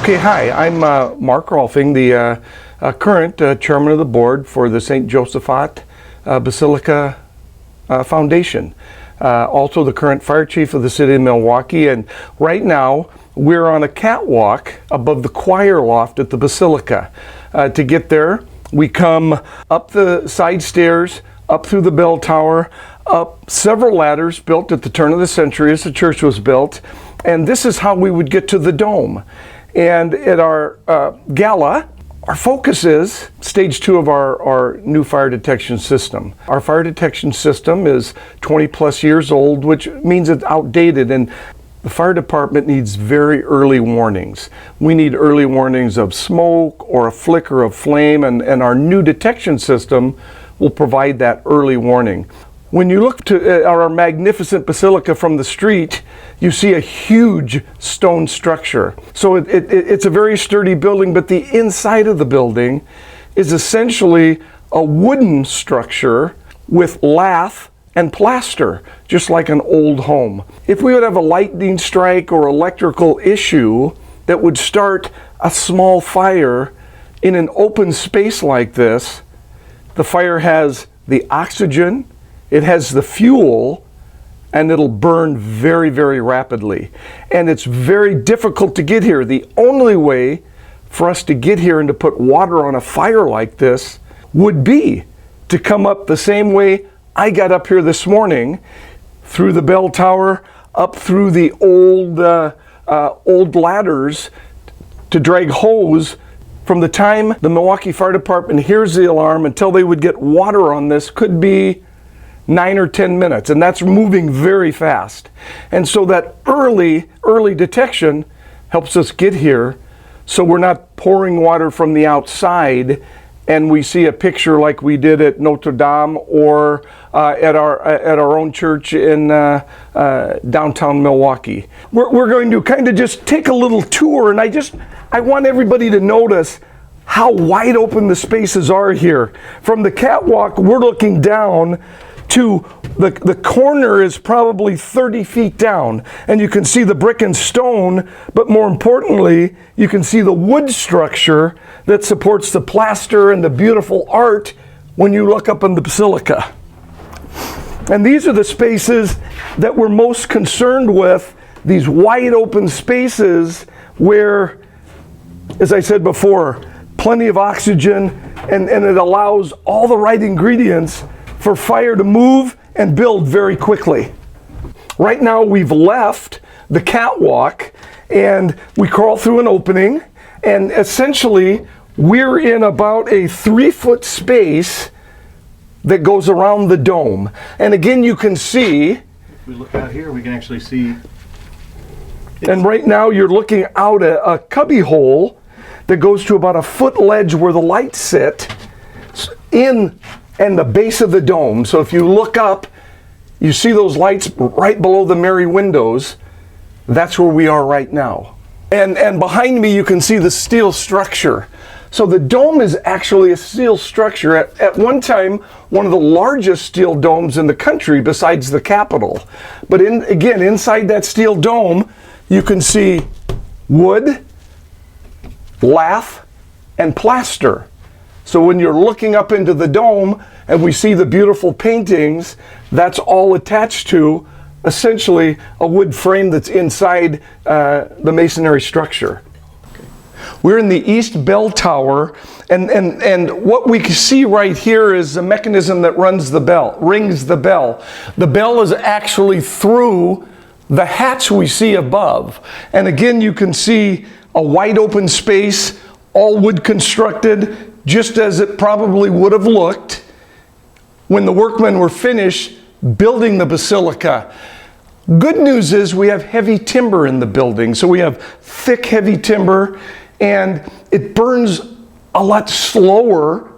Okay, hi, I'm Mark Rohlfing, the current chairman of the board for the St. Josaphat Basilica Foundation. Also the current fire chief of the city of Milwaukee, and right now we're on a catwalk above the choir loft at the Basilica. To get there, we come up the side stairs, up through the bell tower, up several ladders built at the turn of the century as the church was built, and this is how we would get to the dome. And at our gala, our focus is stage 2 of our new fire detection system. Our fire detection system is 20 plus years old, which means it's outdated, and the fire department needs very early warnings. We need early warnings of smoke or a flicker of flame, and our new detection system will provide that early warning. When you look at our magnificent basilica from the street, you see a huge stone structure. So it's a very sturdy building, but the inside of the building is essentially a wooden structure with lath and plaster, just like an old home. If we would have a lightning strike or electrical issue that would start a small fire in an open space like this, the fire has the oxygen, it has the fuel, and it'll burn very, very rapidly. And it's very difficult to get here. The only way for us to get here and to put water on a fire like this would be to come up the same way I got up here this morning, through the bell tower, up through the old ladders, to drag hose. From the time the Milwaukee Fire Department hears the alarm until they would get water on this could be 9 or 10 minutes, and that's moving very fast. And so that early detection helps us get here, so we're not pouring water from the outside and we see a picture like we did at Notre Dame or at our own church in downtown Milwaukee. We're going to kind of just take a little tour, and I want everybody to notice how wide open the spaces are here. From the catwalk, we're looking down to the corner is probably 30 feet down, and you can see the brick and stone, but more importantly, you can see the wood structure that supports the plaster and the beautiful art when you look up in the basilica. And these are the spaces that we're most concerned with, these wide open spaces where, as I said before, plenty of oxygen, and it allows all the right ingredients for fire to move and build very quickly. Right now we've left the catwalk and we crawl through an opening, and essentially we're in about a 3-foot space that goes around the dome. And again, you can see, if we look out here, we can actually see. And right now you're looking out a cubby hole that goes to about a foot ledge where the lights sit in and the base of the dome. So if you look up, you see those lights right below the Mary windows. That's where we are right now. And behind me you can see the steel structure. So the dome is actually a steel structure. At one time, one of the largest steel domes in the country besides the Capitol. But again, inside that steel dome, you can see wood, lath, and plaster. So when you're looking up into the dome and we see the beautiful paintings, that's all attached to essentially a wood frame that's inside the masonry structure. We're in the east bell tower, and what we can see right here is the mechanism that rings the bell. The bell is actually through the hatch we see above. And again, you can see a wide open space, all wood constructed, just as it probably would have looked when the workmen were finished building the basilica. Good news is we have heavy timber in the building. So we have thick, heavy timber, and it burns a lot slower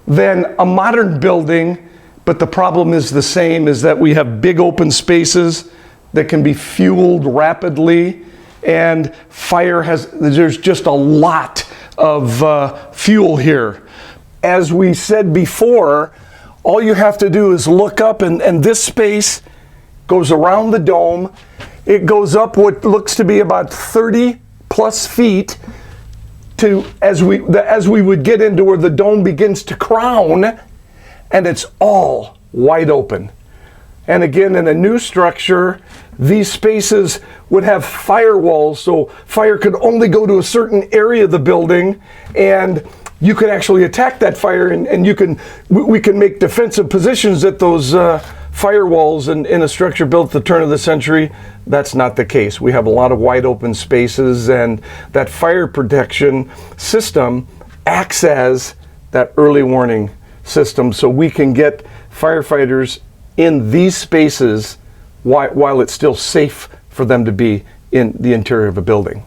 than a modern building, but the problem is the same, is that we have big open spaces that can be fueled rapidly, and there's just a lot of fuel here. As we said before, all you have to do is look up, and this space goes around the dome. It goes up what looks to be about 30 plus feet to as we would get into where the dome begins to crown, and it's all wide open. And again, in a new structure, these spaces would have firewalls, so fire could only go to a certain area of the building, and you could actually attack that fire, and we can make defensive positions at those firewalls in a structure built at the turn of the century. That's not the case. We have a lot of wide open spaces, and that fire protection system acts as that early warning system, so we can get firefighters in these spaces while it's still safe for them to be in the interior of a building.